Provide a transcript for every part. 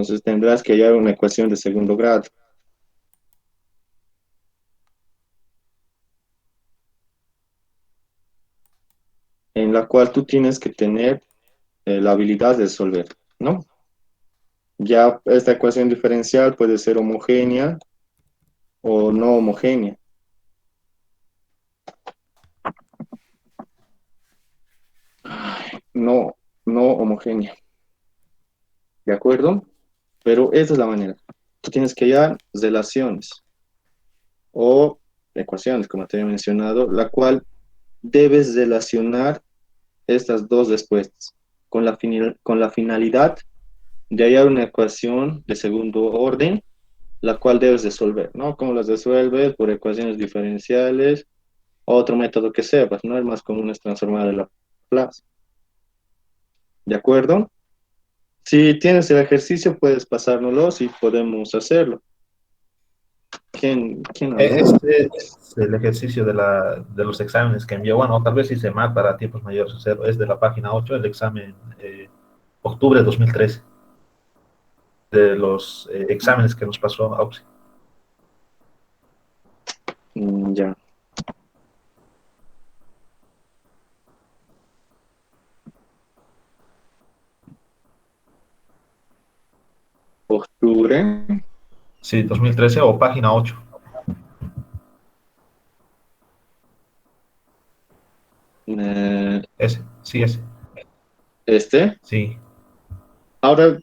Entonces tendrás que hallar una ecuación de segundo grado, en la cual tú tienes que tener la habilidad de resolver, ¿no? Ya esta ecuación diferencial puede ser homogénea o no homogénea. No, no homogénea, ¿de acuerdo? Pero esa es la manera. Tú tienes que hallar relaciones o ecuaciones, como te había mencionado, la cual debes relacionar estas dos respuestas con la finalidad de hallar una ecuación de segundo orden, la cual debes resolver, ¿no? ¿Cómo las resuelves? Por ecuaciones diferenciales, otro método que sepas, ¿no? El más común es transformar de Laplace, ¿de acuerdo? Si tienes el ejercicio, puedes pasárnoslo si podemos hacerlo. ¿Quién habla? Este es el ejercicio de los exámenes que envió. Bueno, tal vez si se mal para tiempos mayores hacerlo. Es de la página 8 el examen octubre de 2013, de los exámenes que nos pasó Auxi. Ya. Octubre. Sí, 2013 o página 8. eh, Ese, sí, ese. este. Sí. Ahora,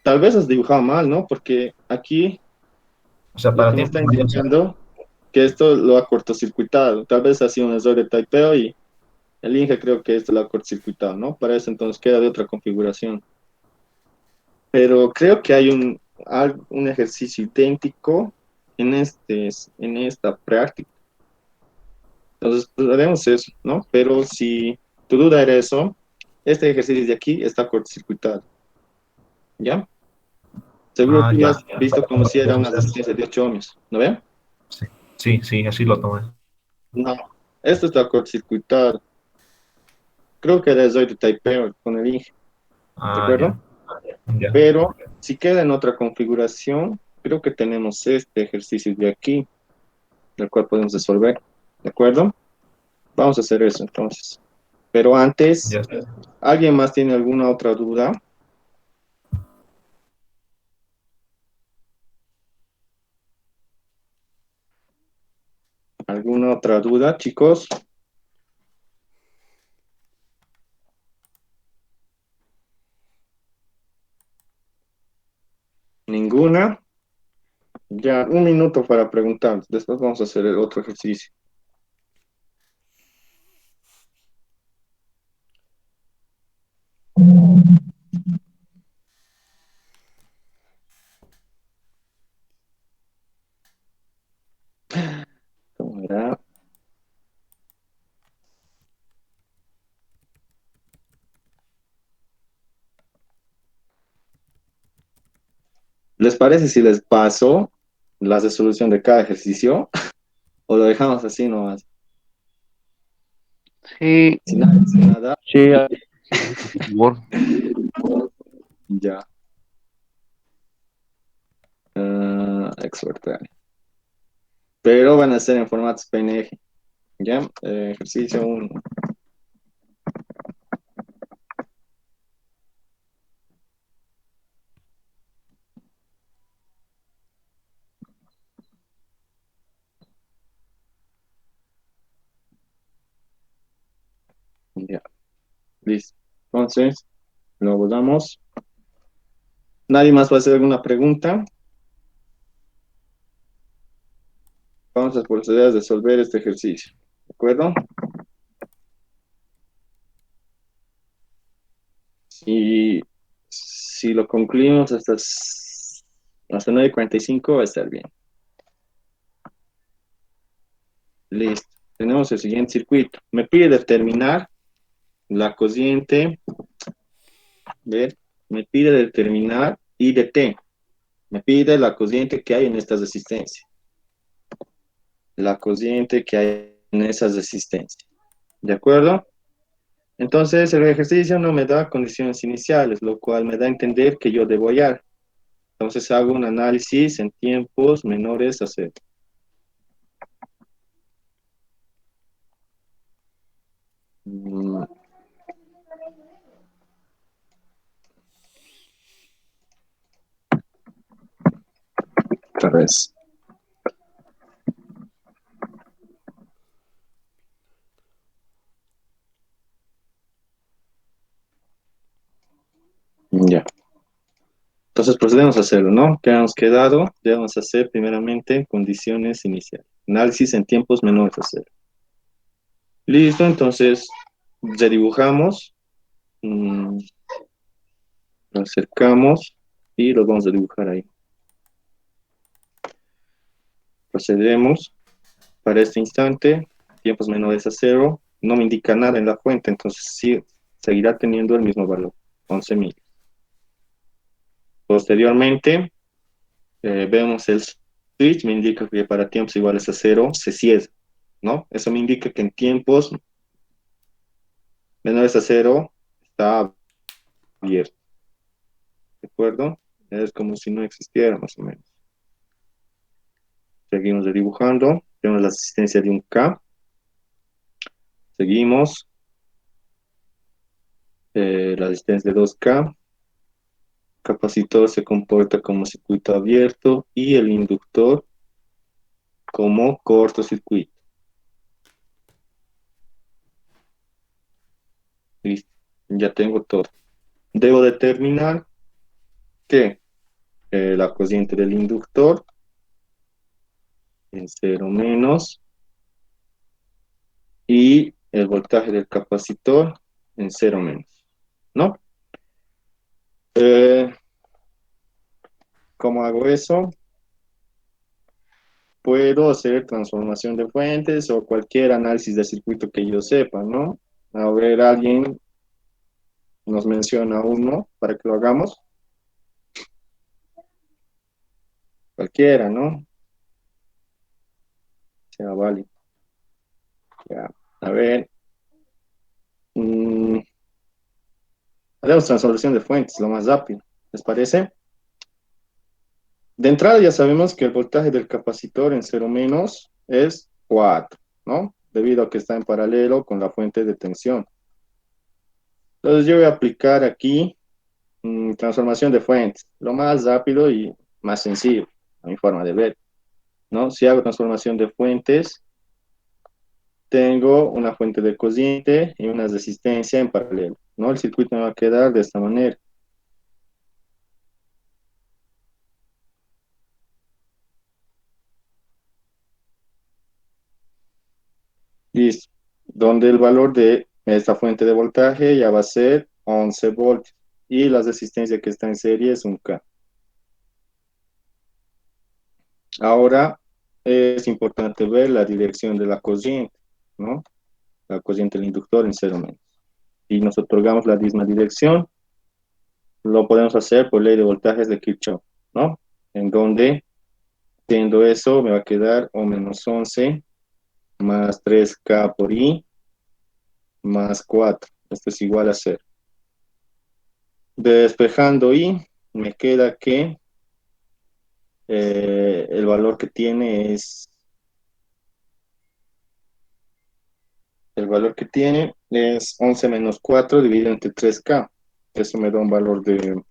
tal vez has dibujado mal, ¿no? Porque aquí O sea, lo para que me tiempos está mayores. indicando que esto lo ha cortocircuitado. Tal vez ha sido un error de typeo y el Inge creo que esto lo ha cortocircuitado, ¿no? Para eso entonces queda de otra configuración. Pero creo que hay un ejercicio idéntico en esta práctica. Entonces, pues, haremos eso, ¿no? Pero si tu duda era eso, este ejercicio de aquí está cortocircuitado, ¿ya? Seguro Ah, tú ya ya. has visto como si era una resistencia de 8 ohmios, ¿no ve? Sí, sí, sí, así lo tomé. No, esto está cortocircuitado. Creo que era de typeo con el Inge, ¿de Ah, ya. acuerdo? Ya. Pero si queda en otra configuración, creo que tenemos este ejercicio de aquí, el cual podemos resolver, ¿de acuerdo? Vamos a hacer eso entonces. Pero antes, Ya. ¿alguien más tiene alguna otra duda? ¿Alguna otra duda, chicos? ¿Ninguna? Ya, un minuto para preguntar. Después vamos a hacer el otro ejercicio. ¿Cómo era? ¿Les parece si les paso la resolución de cada ejercicio o lo dejamos así nomás? Sí, Sin nada, sí, sí, por favor. ya. Exportar. Pero van a ser en formatos PNG. ¿Ya? Ejercicio uno. Ya, listo. Entonces, lo volvamos. ¿Nadie más va a hacer alguna pregunta? Vamos a proceder a resolver este ejercicio. ¿De acuerdo? Si, si lo concluimos hasta 9:45 va a estar bien. Listo. Tenemos el siguiente circuito. Me pide determinar la cociente, ver, me pide determinar I de T. Me pide la cociente que hay en esta resistencia. La cociente que hay en esa resistencia. ¿De acuerdo? Entonces el ejercicio no me da condiciones iniciales, lo cual me da a entender que yo debo hallar. Entonces hago un análisis en tiempos menores a cero. Mm, Otra vez. Ya. Entonces procedemos a hacerlo, ¿no? ¿Qué hemos quedado? Debemos hacer primeramente condiciones iniciales. Análisis en tiempos menores a cero. Listo, entonces redibujamos, mm, lo acercamos y lo vamos a dibujar ahí. Procedemos para este instante, tiempos menores a cero, no me indica nada en la fuente, entonces sí, seguirá teniendo el mismo valor, 11.000. Posteriormente, vemos el switch, me indica que para tiempos iguales a cero se cierra, ¿no? Eso me indica que en tiempos menores a cero está abierto, ¿de acuerdo? Es como si no existiera más o menos. Seguimos dibujando, tenemos la existencia de un K, seguimos, la existencia de 2K, capacitor se comporta como circuito abierto y el inductor como cortocircuito. Listo, ya tengo todo. Debo determinar que la corriente del inductor en cero menos y el voltaje del capacitor en cero menos, ¿no? Eh, ¿Cómo hago eso? Puedo hacer transformación de fuentes o cualquier análisis de circuito que yo sepa, ¿no? A ver, alguien nos menciona uno para que lo hagamos. Cualquiera, ¿no? Sea válido. Ya. A ver. mm, Haremos transformación de fuentes, lo más rápido. ¿Les parece? De entrada ya sabemos que el voltaje del capacitor en cero menos es 4, ¿no? Debido a que está en paralelo con la fuente de tensión. Entonces yo voy a aplicar aquí transformación de fuentes, lo más rápido y más sencillo, a mi forma de ver, ¿no? Si hago transformación de fuentes, tengo una fuente de corriente y una resistencia en paralelo, ¿no? El circuito me va a quedar de esta manera. Listo. Donde el valor de esta fuente de voltaje ya va a ser 11 voltios y la resistencia que está en serie es un K. Ahora es importante ver la dirección de la corriente, ¿no? La corriente del inductor en cero menos. Si nos otorgamos la misma dirección, lo podemos hacer por ley de voltajes de Kirchhoff, ¿no? En donde, teniendo eso, me va a quedar O menos 11 más 3K por I más 4. Esto es igual a 0. Despejando I, me queda que el valor que tiene es el valor que tiene es 11 menos 4 dividido entre 3K. Eso me da un valor de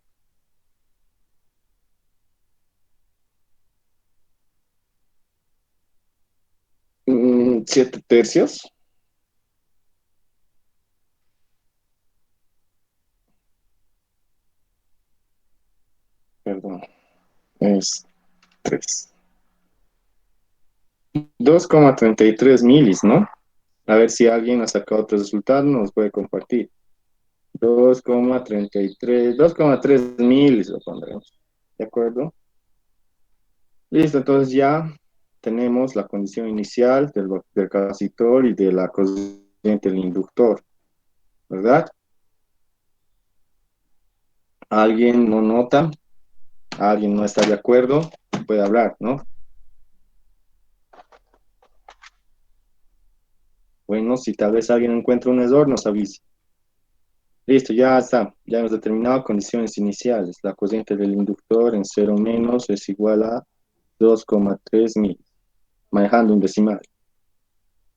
7 tercios. Perdón, es 3. 2,33 milis, ¿no? A ver si alguien ha sacado otro resultado, nos puede compartir. 2,33, 2,3 milis lo pondremos. ¿De acuerdo? Listo, entonces ya tenemos la condición inicial del capacitor y de la corriente del inductor, ¿verdad? ¿Alguien no nota? ¿Alguien no está de acuerdo? Puede hablar, ¿no? Bueno, si tal vez alguien encuentra un error, nos avise. Listo, ya está. Ya hemos determinado condiciones iniciales. La corriente del inductor en cero menos es igual a 2,3 mil, manejando un decimal.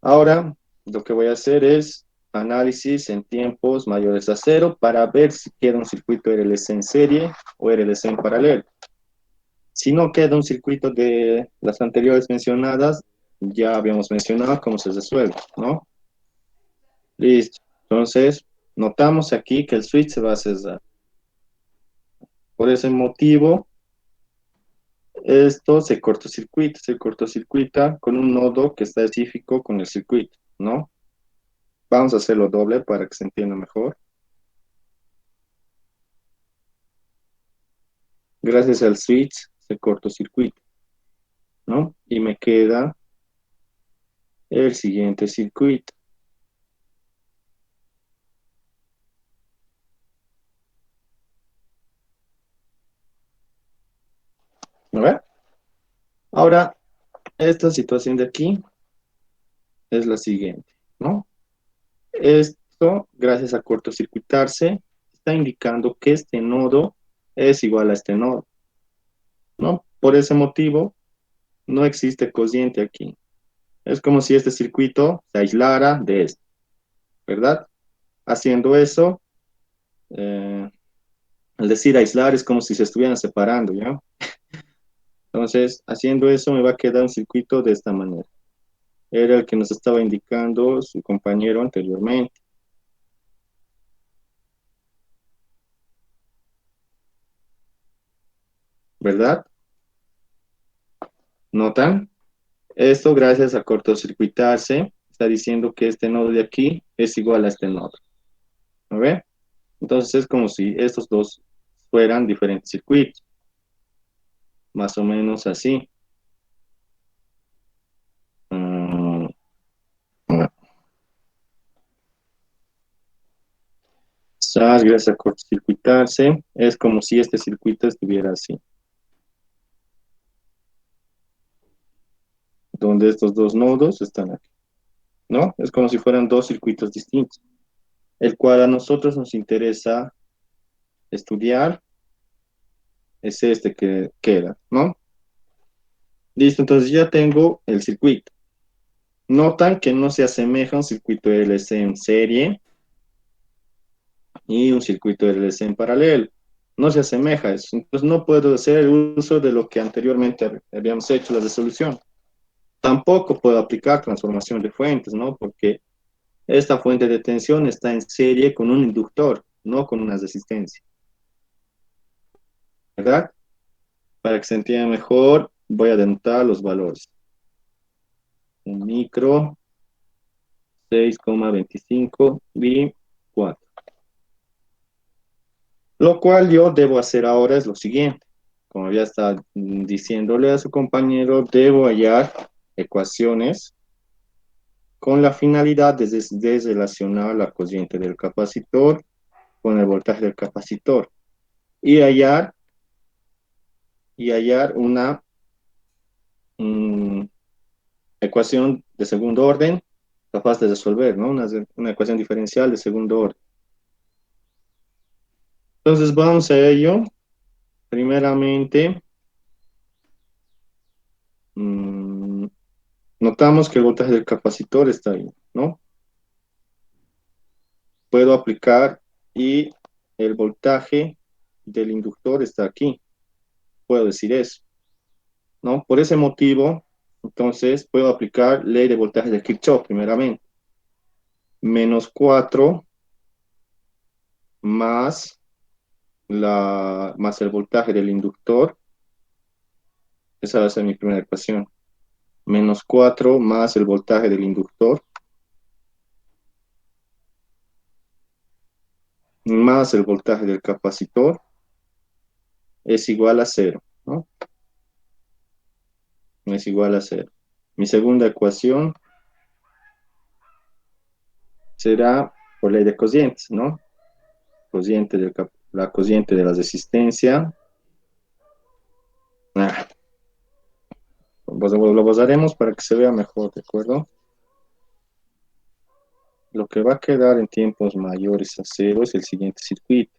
Ahora, lo que voy a hacer es análisis en tiempos mayores a cero para ver si queda un circuito RLC en serie o RLC en paralelo. Si no queda un circuito de las anteriores mencionadas, ya habíamos mencionado cómo se resuelve, ¿no? Listo. Entonces, notamos aquí que el switch se va a cerrar. Por ese motivo, esto se cortocircuita con un nodo que está específico con el circuito, ¿no? Vamos a hacerlo doble para que se entienda mejor. Gracias al switch se cortocircuita, ¿no? Y me queda el siguiente circuito. ¿No ve? Ahora, esta situación de aquí es la siguiente, ¿no? Esto, gracias a cortocircuitarse, está indicando que este nodo es igual a este nodo, ¿no? Por ese motivo, no existe cociente aquí. Es como si este circuito se aislara de este, ¿verdad? Haciendo eso, eh, al decir aislar es como si se estuvieran separando, ¿ya? Entonces, haciendo eso me va a quedar un circuito de esta manera. Era el que nos estaba indicando su compañero anteriormente, ¿verdad? ¿Notan? Esto, gracias a cortocircuitarse, está diciendo que este nodo de aquí es igual a este nodo. ¿No ve? Entonces es como si estos dos fueran diferentes circuitos, más o menos así. Mm, gracias a cortocircuitarse, es como si este circuito estuviera así, donde estos dos nodos están aquí, ¿no? Es como si fueran dos circuitos distintos, el cual a nosotros nos interesa estudiar, es este que queda, ¿no? Listo, entonces ya tengo el circuito. Notan que no se asemeja a un circuito LC en serie y un circuito LC en paralelo. No se asemeja a eso. Entonces no puedo hacer el uso de lo que anteriormente habíamos hecho, la resolución. Tampoco puedo aplicar transformación de fuentes, ¿no? Porque esta fuente de tensión está en serie con un inductor, no con una resistencia, ¿verdad? Para que se entienda mejor, voy a denotar los valores. Un micro 6,25 y 4. Lo cual yo debo hacer ahora es lo siguiente. Como ya está diciéndole a su compañero, debo hallar ecuaciones con la finalidad de desrelacionar la corriente del capacitor con el voltaje del capacitor y hallar una mm, ecuación de segundo orden capaz de resolver, ¿no? Una ecuación diferencial de segundo orden. Entonces vamos a ello. Primeramente, mm, notamos que el voltaje del capacitor está ahí, ¿no? Puedo aplicar y el voltaje del inductor está aquí. Puedo decir eso, ¿no? Por ese motivo, entonces puedo aplicar ley de voltaje de Kirchhoff primeramente. Menos 4 más, más el voltaje del inductor. Esa va a ser mi primera ecuación. Menos 4 más el voltaje del inductor más el voltaje del capacitor es igual a cero, ¿no? Es igual a cero. Mi segunda ecuación será por ley de cocientes, ¿no? La cociente de la resistencia. Ah, lo basaremos para que se vea mejor, ¿de acuerdo? lo que va a quedar en tiempos mayores a cero es el siguiente circuito.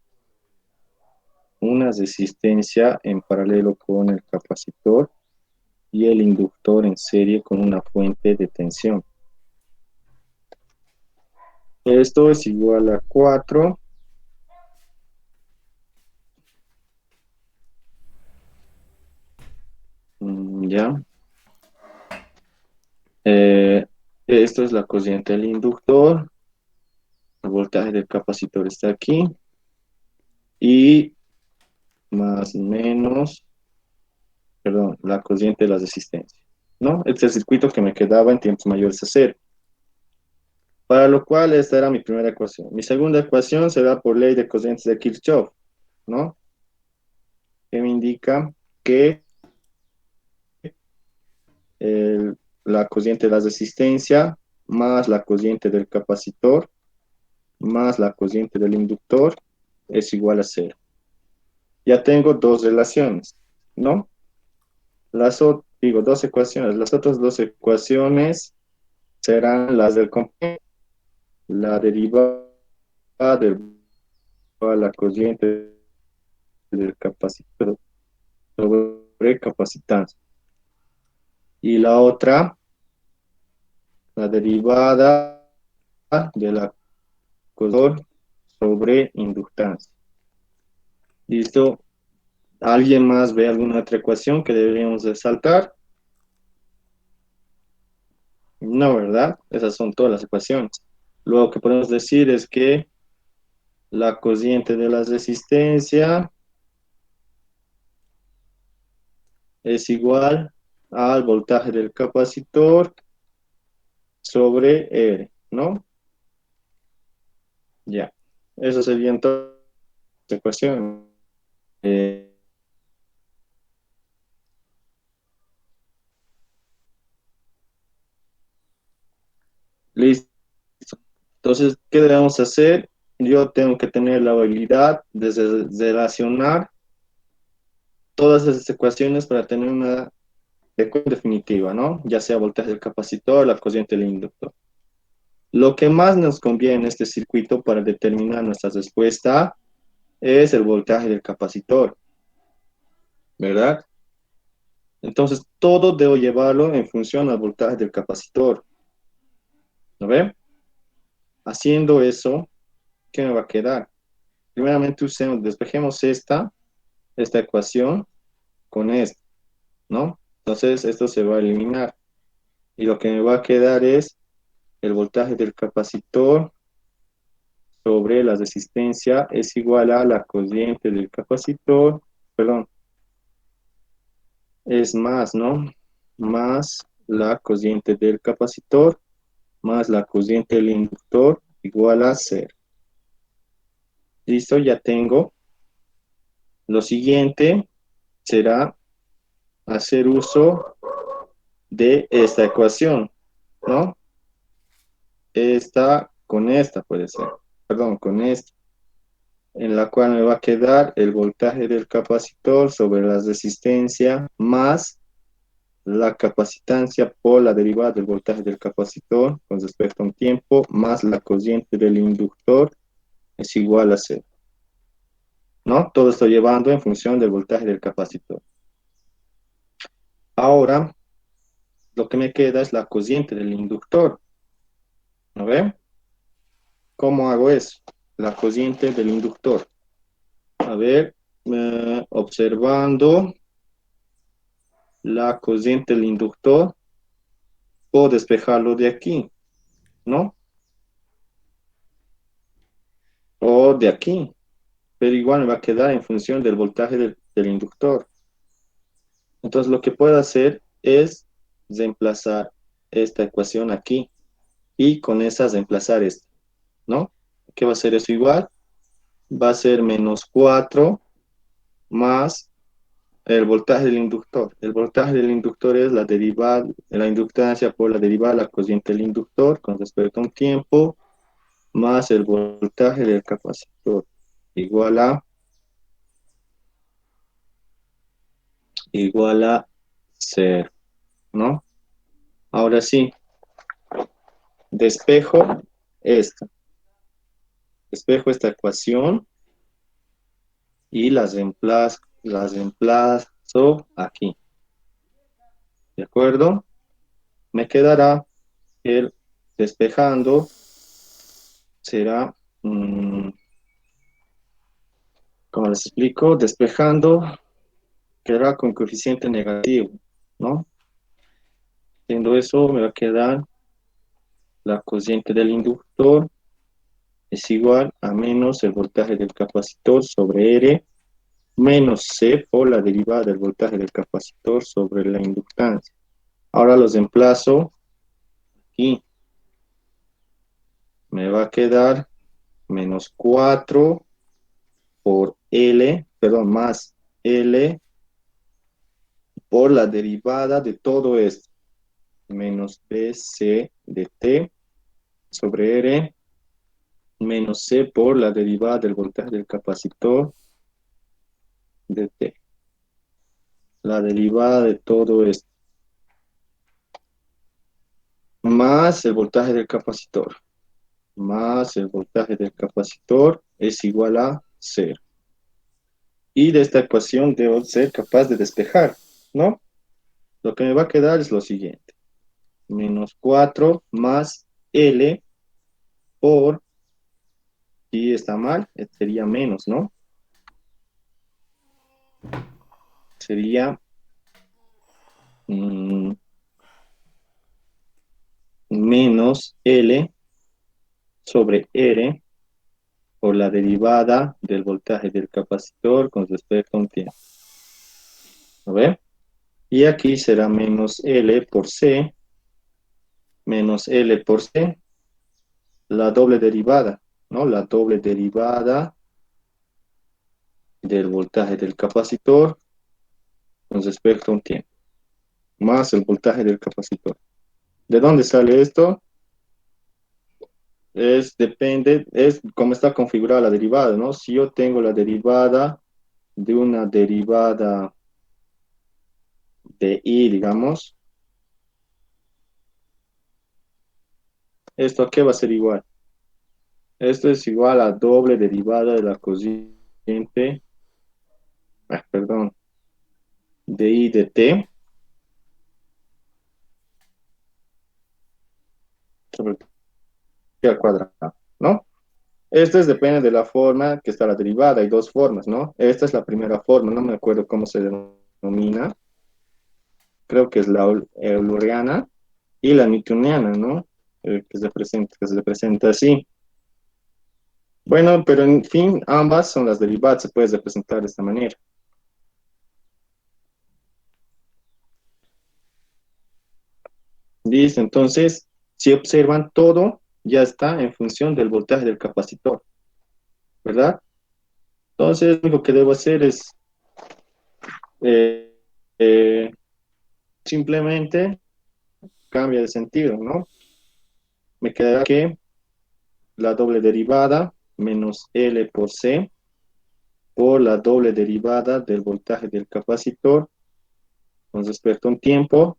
Una resistencia en paralelo con el capacitor y el inductor en serie con una fuente de tensión. Esto es igual a 4. Ya. Esto es la corriente del inductor. El voltaje del capacitor está aquí. Y más o menos, perdón, la corriente de la resistencia. ¿No? Este es el circuito que me quedaba en tiempos mayores a cero. Para lo cual esta era mi primera ecuación. Mi segunda ecuación se da por ley de corrientes de Kirchhoff, ¿no? Que me indica que la corriente de la resistencia más la corriente del capacitor más la corriente del inductor es igual a cero. Ya tengo dos relaciones, ¿no? Digo, dos ecuaciones. Las otras dos ecuaciones serán las del complemento. La derivada de la corriente del capacitor sobre capacitancia. Y la otra, la derivada de la corriente sobre inductancia. ¿Listo? ¿Alguien más ve alguna otra ecuación que deberíamos resaltar? No, ¿verdad? Esas son todas las ecuaciones. Lo que podemos decir es que la corriente de la resistencia es igual al voltaje del capacitor sobre R, ¿no? Ya. Eso serían todas las ecuaciones. Eh, Listo. Entonces, ¿qué debemos hacer? Yo tengo que tener la habilidad de relacionar todas esas ecuaciones para tener una ecuación definitiva, ¿no? Ya sea voltaje del capacitor, la corriente del inductor. Lo que más nos conviene en este circuito para determinar nuestra respuesta es el voltaje del capacitor, ¿verdad? Entonces, todo debo llevarlo en función al voltaje del capacitor, ¿no ve? Haciendo eso, ¿qué me va a quedar? Primeramente, despejemos esta ecuación con esta, ¿no? Entonces, esto se va a eliminar. Y lo que me va a quedar es el voltaje del capacitor sobre la resistencia es igual a la corriente del capacitor, perdón, es más, ¿no? Más la corriente del capacitor más la corriente del inductor igual a cero. Listo, ya tengo. Lo siguiente será hacer uso de esta ecuación, ¿no? Esta con esta puede ser, perdón, con esta, en la cual me va a quedar el voltaje del capacitor sobre la resistencia más la capacitancia por la derivada del voltaje del capacitor con respecto a un tiempo más la corriente del inductor es igual a cero, ¿no? Todo estoy llevando en función del voltaje del capacitor. Ahora, lo que me queda es la corriente del inductor, ¿no ve? ¿Cómo hago eso? La corriente del inductor. A ver, observando la corriente del inductor, puedo despejarlo de aquí, ¿no? O de aquí, pero igual me va a quedar en función del voltaje del inductor. Entonces, lo que puedo hacer es reemplazar esta ecuación aquí y con esa reemplazar esta, ¿no? ¿Qué va a ser eso igual? Va a ser menos 4 más el voltaje del inductor. El voltaje del inductor es la derivada, la inductancia por la derivada de la corriente del inductor con respecto a un tiempo, más el voltaje del capacitor, igual a, igual a 0, ¿no? Ahora sí, despejo esta. Despejo esta ecuación y las reemplazo aquí. ¿De acuerdo? Me quedará el despejando será, como les explico, despejando quedará con coeficiente negativo, ¿no? Haciendo eso me va a quedar la cociente del inductor es igual a menos el voltaje del capacitor sobre R menos C por la derivada del voltaje del capacitor sobre la inductancia. Ahora los emplazo aquí. Me va a quedar menos 4 por L, perdón, más L por la derivada de todo esto, menos BC de T sobre R menos C por la derivada del voltaje del capacitor de T. La derivada de todo esto, más el voltaje del capacitor, más el voltaje del capacitor es igual a 0. Y de esta ecuación debo ser capaz de despejar, ¿no? Lo que me va a quedar es lo siguiente. Menos 4 más L por, y está mal, sería menos, ¿no? Sería mm, menos L sobre R por la derivada del voltaje del capacitor con respecto a un tiempo. ¿A ver? Y aquí será menos L por C, menos L por C, la doble derivada, ¿no? La doble derivada del voltaje del capacitor con respecto a un tiempo, más el voltaje del capacitor. ¿De dónde sale esto? Depende, es cómo está configurada la derivada, ¿no? Si yo tengo la derivada de una derivada de I, digamos, ¿esto a qué va a ser igual? Esto es igual a doble derivada de la cociente, perdón, de I de T sobre T al cuadrado, ¿no? Esto depende de la forma que está la derivada, hay dos formas, ¿no? Esta es la primera forma, no me acuerdo cómo se denomina, creo que es la euleriana y la newtoniana, ¿no? Que se presenta así. Bueno, pero en fin, ambas son las derivadas, se puede representar de esta manera. Listo, entonces, si observan, todo ya está en función del voltaje del capacitor, ¿verdad? Entonces, lo que debo hacer es eh, eh, simplemente cambia de sentido, ¿no? Me quedará que la doble derivada menos L por C por la doble derivada del voltaje del capacitor con respecto a un tiempo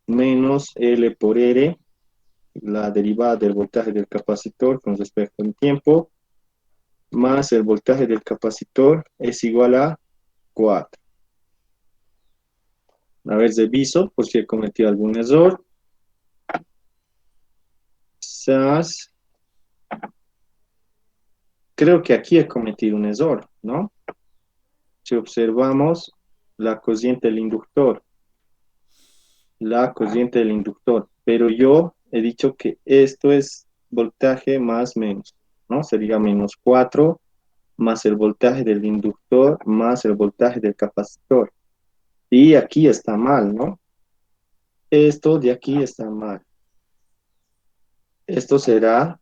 menos L por R, la derivada del voltaje del capacitor con respecto a un tiempo, más el voltaje del capacitor es igual a 4. A ver, reviso por si he cometido algún error. Quizás, creo que aquí he cometido un error, ¿no? Si observamos la cociente del inductor, pero yo he dicho que esto es voltaje más menos, ¿no? Sería menos 4 más el voltaje del inductor más el voltaje del capacitor. Y aquí está mal, ¿no? Esto de aquí está mal. Esto será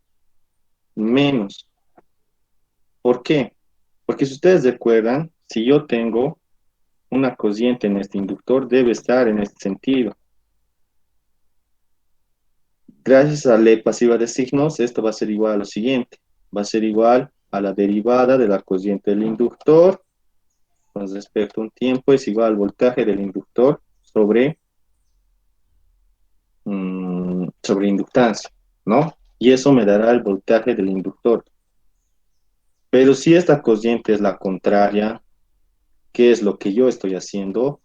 menos. ¿Por qué? Porque si ustedes recuerdan, si yo tengo una cociente en este inductor, debe estar en este sentido. Gracias a la ley pasiva de signos, esto va a ser igual a lo siguiente. Va a ser igual a la derivada de la cociente del inductor con respecto a un tiempo es igual al voltaje del inductor sobre inductancia, ¿no? y eso me dará el voltaje del inductor. Pero si esta corriente es la contraria, ¿qué es lo que yo estoy haciendo?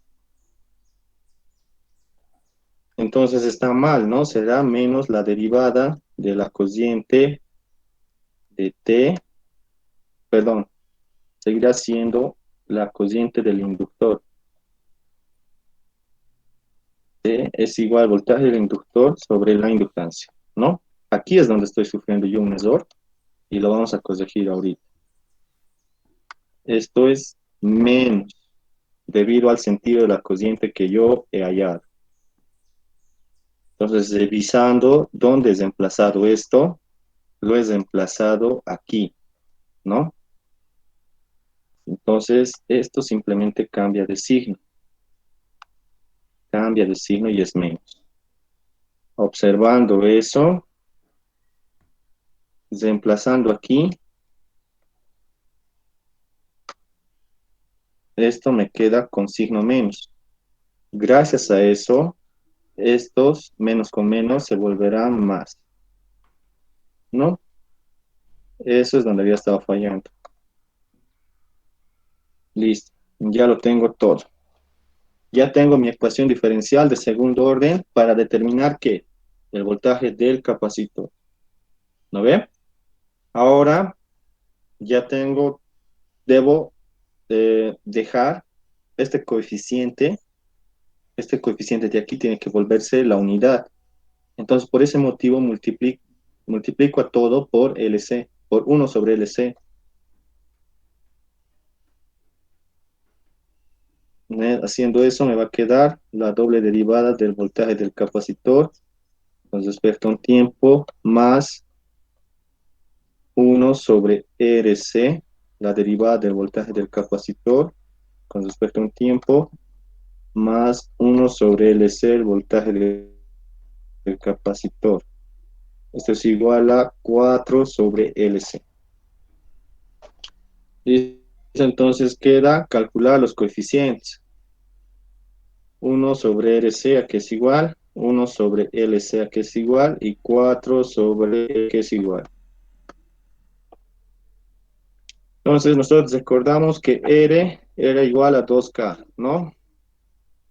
Entonces está mal, ¿no? Será menos la derivada de la corriente de T, perdón, seguirá siendo la corriente del inductor. T es igual al voltaje del inductor sobre la inductancia, ¿no? Aquí es donde estoy sufriendo yo un error y lo vamos a corregir ahorita. Esto es menos debido al sentido de la corriente que yo he hallado. Entonces, revisando dónde es emplazado esto, lo he reemplazado aquí, ¿no? Entonces, esto simplemente cambia de signo y es menos. Observando eso, reemplazando aquí, esto me queda con signo menos. Gracias a eso, estos menos con menos se volverán más, ¿no? Eso es donde había estado fallando. Listo, ya lo tengo todo. Ya tengo mi ecuación diferencial de segundo orden para determinar qué, el voltaje del capacitor. ¿No ve? Ahora ya tengo, debo dejar este coeficiente de aquí tiene que volverse la unidad. Entonces, por ese motivo multiplico a todo por LC, por 1 sobre LC. Haciendo eso me va a quedar la doble derivada del voltaje del capacitor con respecto a un tiempo más 1 sobre RC, la derivada del voltaje del capacitor con respecto a un tiempo, más 1 sobre LC, el voltaje del capacitor. Esto es igual a 4 sobre LC. Y entonces queda calcular los coeficientes. 1 sobre RC a que es igual, 1 sobre LC a que es igual y 4 sobre E que es igual. Entonces nosotros recordamos que R era igual a 2K, ¿no?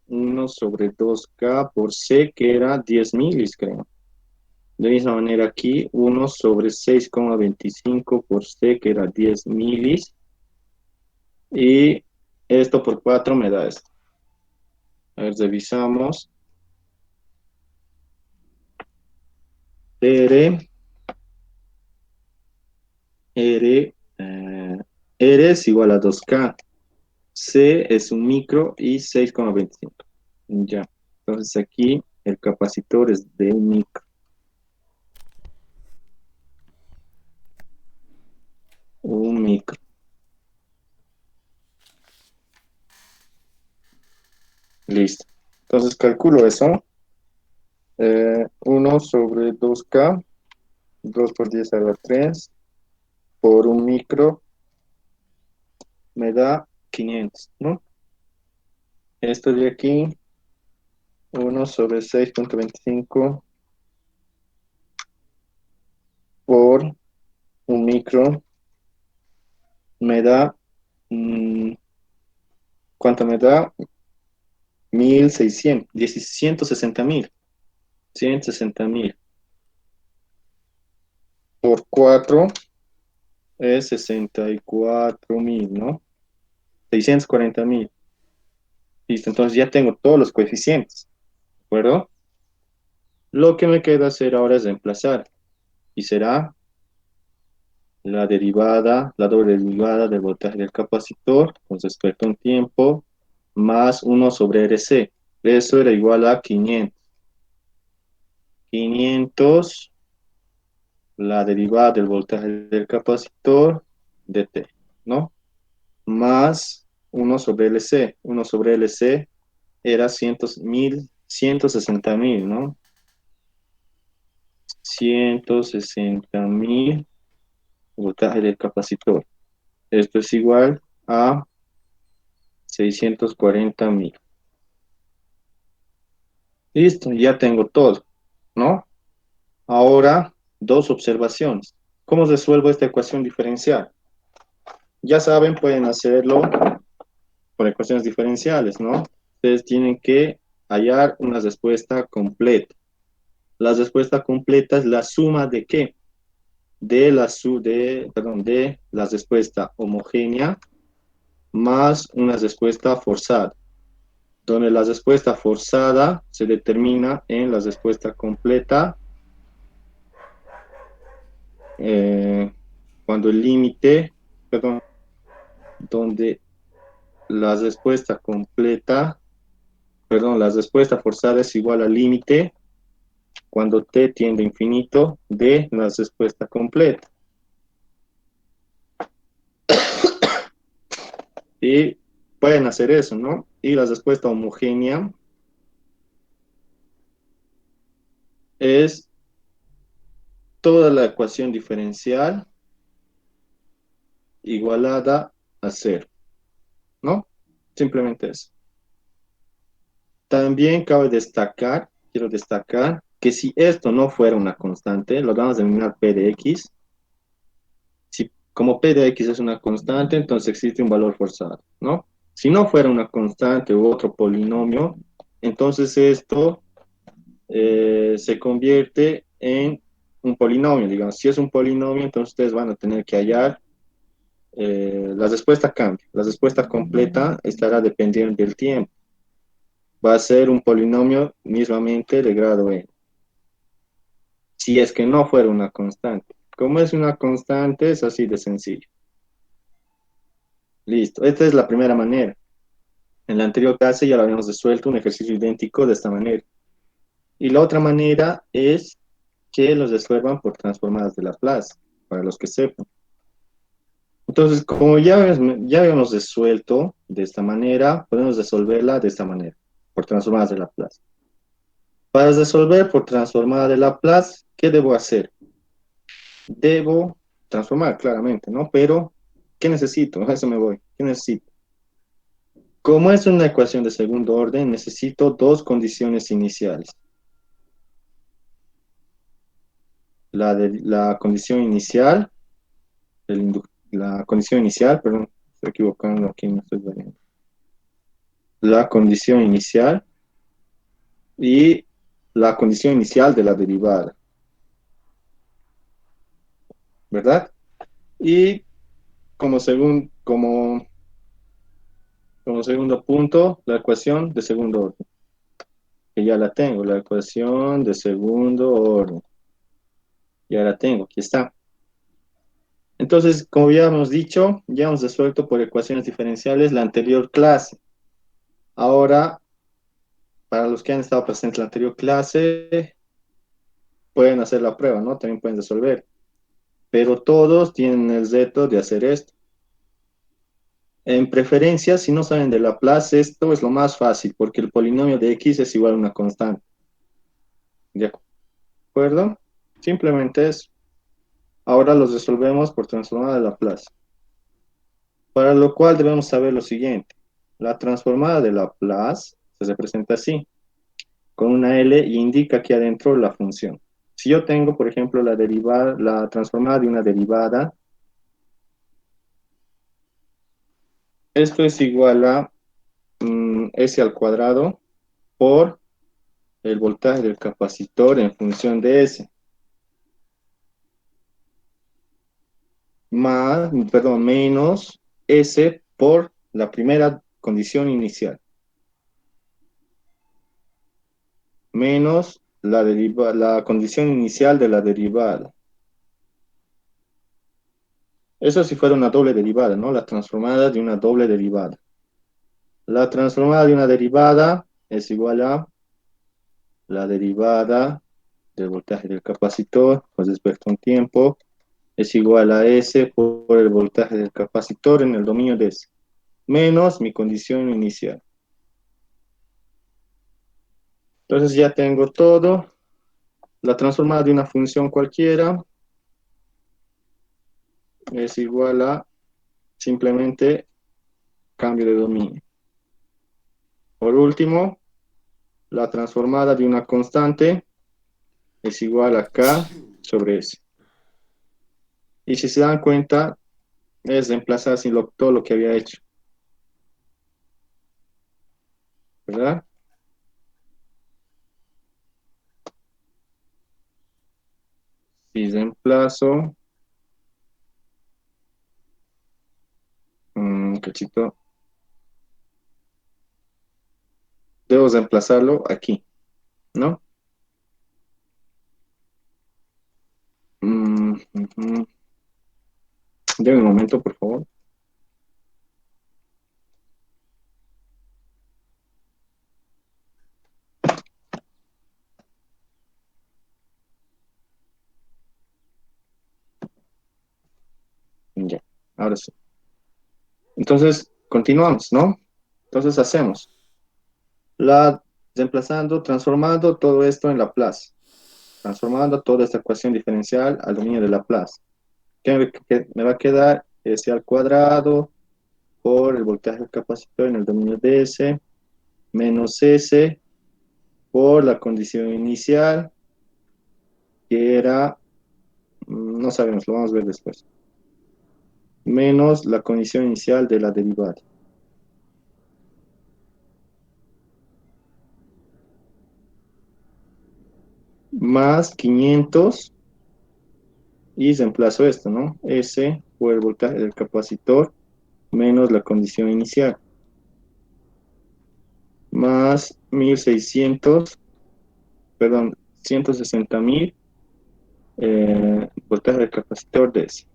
1 sobre 2K por C, que era 10 milis, creo. De misma manera aquí, 1 sobre 6,25 por C, que era 10 milis. Y esto por 4 me da esto. A ver, revisamos. R, R, R es igual a 2K. C es un micro y 6,25. Ya. Entonces aquí el capacitor es de un micro. Un micro. Listo. Entonces calculo eso. 1 sobre 2K, 2 por 10 a la 3, por un micro, me da 500, ¿no? Esto de aquí, 1 sobre 6,25 por un micro, me da, ¿cuánto me da? 1600, 160.000, 160.000 por 4 es 64.000, ¿no? 640.000. Listo, entonces ya tengo todos los coeficientes, ¿de acuerdo? Lo que me queda hacer ahora es reemplazar y será la derivada, la doble derivada del voltaje del capacitor con respecto a un tiempo más 1 sobre RC. Eso era igual a 500. 500, la derivada del voltaje del capacitor de T, ¿no? Más 1 sobre LC. 1 sobre LC era 160.000, ¿no? 160.000 voltaje del capacitor. Esto es igual a 640.000. Listo, ya tengo todo, ¿no? Ahora dos observaciones. ¿Cómo resuelvo esta ecuación diferencial? Ya saben, pueden hacerlo por ecuaciones diferenciales, ¿no? Ustedes tienen que hallar una respuesta completa. La respuesta completa es la suma de ¿qué? De la respuesta homogénea más una respuesta forzada, donde la respuesta forzada se determina en la respuesta completa eh, cuando el límite, perdón, donde la respuesta completa, perdón, la respuesta forzada es igual al límite cuando t tiende a infinito de la respuesta completa. Y pueden hacer eso, ¿no? Y la respuesta homogénea es toda la ecuación diferencial igualada a cero, ¿no? Simplemente eso. También cabe destacar, quiero destacar, que si esto no fuera una constante, lo vamos a denominar p de x. Si como p de x es una constante, entonces existe un valor forzado, ¿no? Si no fuera una constante u otro polinomio, entonces esto se convierte en un polinomio, digamos. Si es un polinomio, entonces ustedes van a tener que hallar la respuesta cambia. La respuesta completa estará dependiendo del tiempo. Va a ser un polinomio mismamente de grado n. Si es que no fuera una constante. Como es una constante, es así de sencillo. Listo. Esta es la primera manera. En la anterior clase ya lo habíamos resuelto un ejercicio idéntico de esta manera. Y la otra manera es que los resuelvan por transformadas de Laplace, para los que sepan. Entonces, como ya habíamos resuelto de esta manera, podemos resolverla de esta manera, por transformadas de Laplace. Para resolver por transformada de Laplace, ¿qué debo hacer? Debo transformar, claramente, ¿no? Pero, ¿qué necesito? A eso me voy. ¿Qué necesito? Como es una ecuación de segundo orden, necesito dos condiciones iniciales. La condición inicial, la condición inicial, perdón, estoy equivocando aquí, no estoy viendo. La condición inicial y la condición inicial de la derivada, ¿verdad? Y como, como segundo punto, la ecuación de segundo orden, que ya la tengo, la ecuación de segundo orden. Ya la tengo, aquí está. Entonces, como ya hemos dicho, ya hemos resuelto por ecuaciones diferenciales la anterior clase. Ahora, para los que han estado presentes en la anterior clase, pueden hacer la prueba, ¿no? También pueden resolver. Pero todos tienen el reto de hacer esto. En preferencia, si no saben de Laplace, esto es lo más fácil, porque el polinomio de x es igual a una constante. ¿De acuerdo? Simplemente es. Ahora los resolvemos por transformada de Laplace. Para lo cual debemos saber lo siguiente. La transformada de Laplace se representa así, con una L y indica aquí adentro la función. Si yo tengo, por ejemplo, la transformada de una derivada, esto es igual a S al cuadrado por el voltaje del capacitor en función de S, menos S por la primera condición inicial, menos la condición inicial de la derivada. Eso si fuera una doble derivada, ¿no? La transformada de una doble derivada. La transformada de una derivada es igual a la derivada del voltaje del capacitor con respecto a un tiempo es igual a S por el voltaje del capacitor en el dominio de S, menos mi condición inicial. Entonces ya tengo todo. La transformada de una función cualquiera es igual a simplemente cambio de dominio. Por último, la transformada de una constante es igual a K sobre S. Y si se dan cuenta, es reemplazar así todo lo que había hecho, ¿verdad? Si reemplazo, cachito, debo reemplazarlo aquí, ¿no? Ujú. Deme un momento, por favor. Ya, ahora sí. Entonces, continuamos, ¿no? Entonces hacemos la reemplazando, transformando todo esto en Laplace, transformando toda esta ecuación diferencial al dominio de Laplace. ¿Qué me va a quedar? S al cuadrado por el voltaje del capacitor en el dominio de S, menos S por la condición inicial, que era, no sabemos, lo vamos a ver después, menos la condición inicial de la derivada. Más 500 y reemplazo esto, ¿no? S por el voltaje del capacitor menos la condición inicial, más 1600, perdón, 160.000 voltaje del capacitor de S.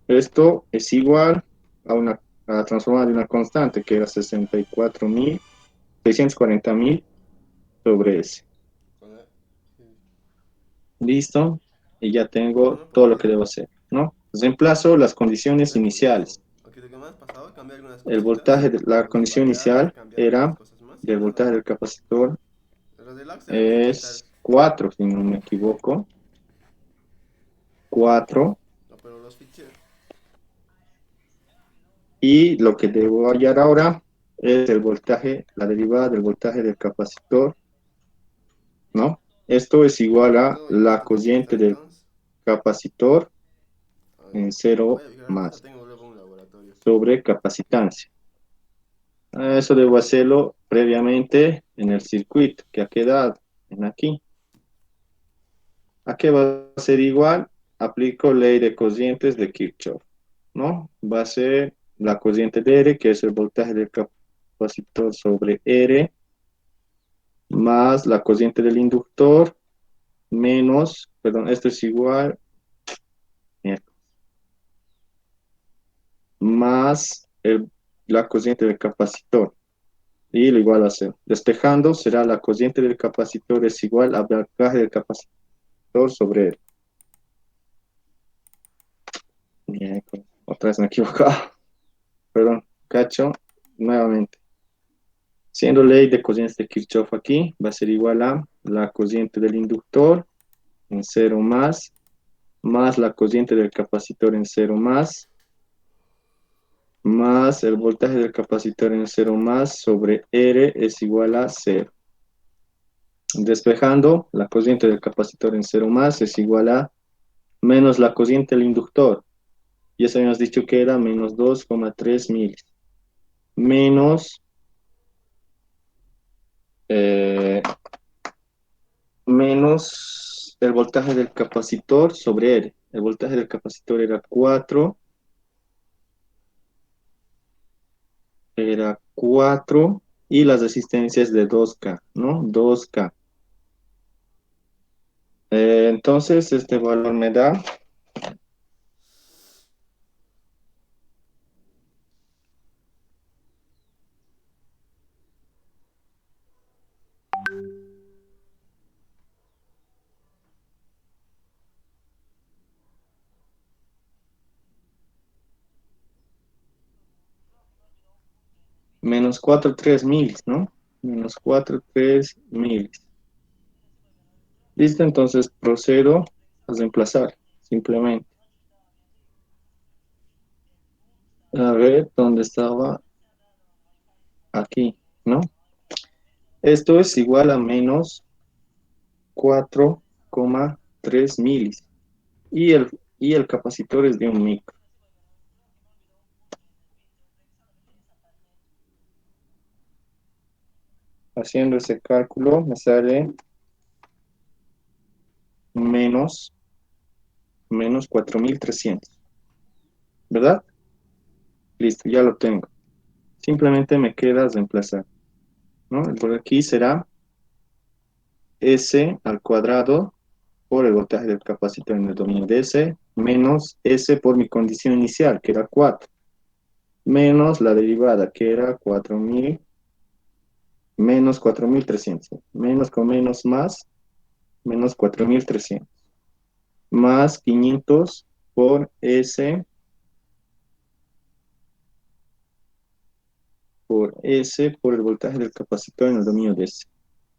Esto es igual a la transformada de una constante que era 640.000 sobre S. Listo. Y ya tengo Bueno, todo lo que proseguir. debo hacer, ¿no? Reemplazo las condiciones Ya iniciales. como, aquí lo que me has pasado, cambiar algunas El cositas, voltaje de la algunas condición variables, inicial cambiar algunas era cosas más y del ya nada voltaje más. del capacitor Lo deluxe te lo voy a quitar. es 4 si no me equivoco. 4. No, pero los ficheros. Y lo que debo hallar ahora es el voltaje, la derivada del voltaje del capacitor, ¿no? Esto es igual a Y la esto tiene que cociente estar del entonces. capacitor A ver, en voy 0 a fijar cosa, más tengo luego un laboratorio. sobre capacitancia. Eso debo hacerlo previamente en el circuito que ha quedado en aquí. ¿A qué va a ser igual? Aplico ley de cocientes de Kirchhoff, ¿no? Va a ser la cociente de R, que es el voltaje del capacitor sobre R, más la cociente del inductor, menos, perdón, esto es igual, más la cociente del capacitor. Y lo igual a cero. Despejando será la cociente del capacitor es igual al voltaje del capacitor sobre él. Otra vez me he equivocado. Perdón, cacho, nuevamente. Siendo ley de cocientes de Kirchhoff aquí, va a ser igual a la cociente del inductor en 0 más la cociente del capacitor en 0 más el voltaje del capacitor en 0 sobre R es igual a 0. Despejando, la cociente del capacitor en 0 es igual a menos la cociente del inductor. Y eso habíamos dicho que era menos 2,3 mil. Menos, eh, menos el voltaje del capacitor sobre R. El voltaje del capacitor era cuatro y las resistencias de 2K, ¿no? 2K. Entonces, este valor me da menos 4,3 mil, ¿no? Menos 4,3 mil. Listo, entonces procedo a reemplazar, simplemente. A ver, ¿dónde estaba? Aquí, ¿no? Esto es igual a menos 4,3 3 milis. Y el capacitor es de 1 micro. Haciendo ese cálculo me sale menos, menos 4.300, ¿verdad? Listo, ya lo tengo. Simplemente me queda reemplazar, ¿no? Por aquí será S al cuadrado por el voltaje del capacitor en el dominio de S, menos S por mi condición inicial, que era 4, menos la derivada, que era 4.000, menos 4.300, menos con menos más, menos 4.300, más 500 por S por el voltaje del capacitor en el dominio de S,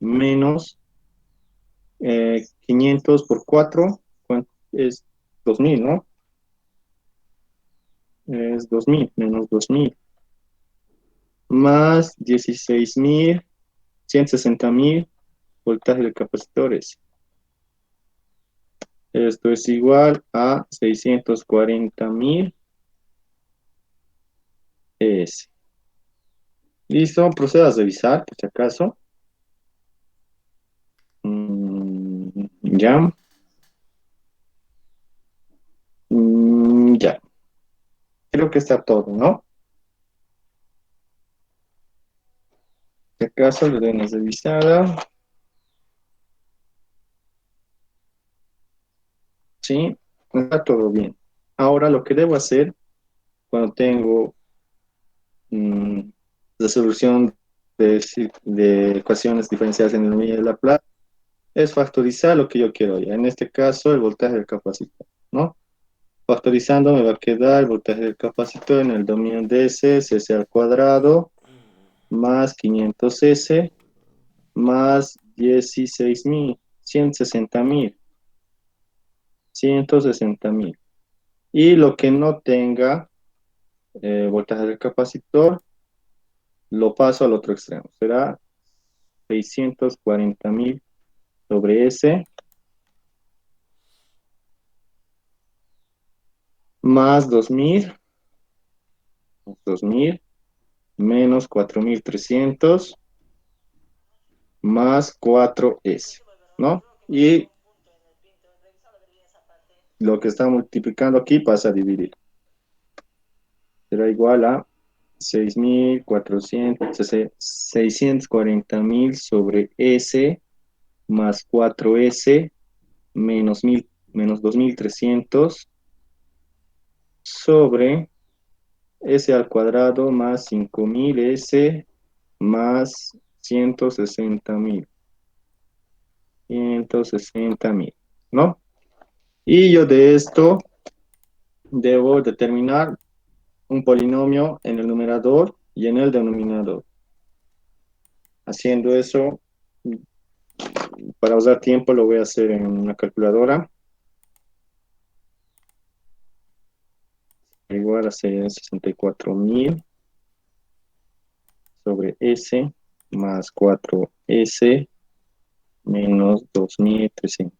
menos 500 por 4, ¿cuánto es? 2.000, ¿no? Es 2.000, menos 2.000, más 16.000, 160.000 voltaje de capacitores. Esto es igual a 640.000 ES. Listo, procedo a revisar, por si acaso. Ya. Ya. Creo que está todo, ¿no? Si acaso le doy una revisada. Sí, está todo bien. Ahora lo que debo hacer cuando tengo mm, resolución de ecuaciones diferenciales en el medio de Laplace es factorizar lo que yo quiero ya. En este caso, el voltaje del capacitor, ¿no? Factorizando me va a quedar el voltaje del capacitor en el dominio de S al cuadrado, más 500S, más 16.000, 160.000. Y lo que no tenga voltaje del capacitor, lo paso al otro extremo. Será 640.000 sobre S, más 2.000, menos 4.300, más 4S, ¿no? Y lo que está multiplicando aquí pasa a dividir. Será igual a 640.000 sobre S más 4S menos 2.300 sobre S al cuadrado más 5.000S más 160.000, ¿no? Y yo de esto debo determinar un polinomio en el numerador y en el denominador. Haciendo eso, para usar tiempo, lo voy a hacer en una calculadora. Igual a 64.000 sobre S más 4S menos 2.300.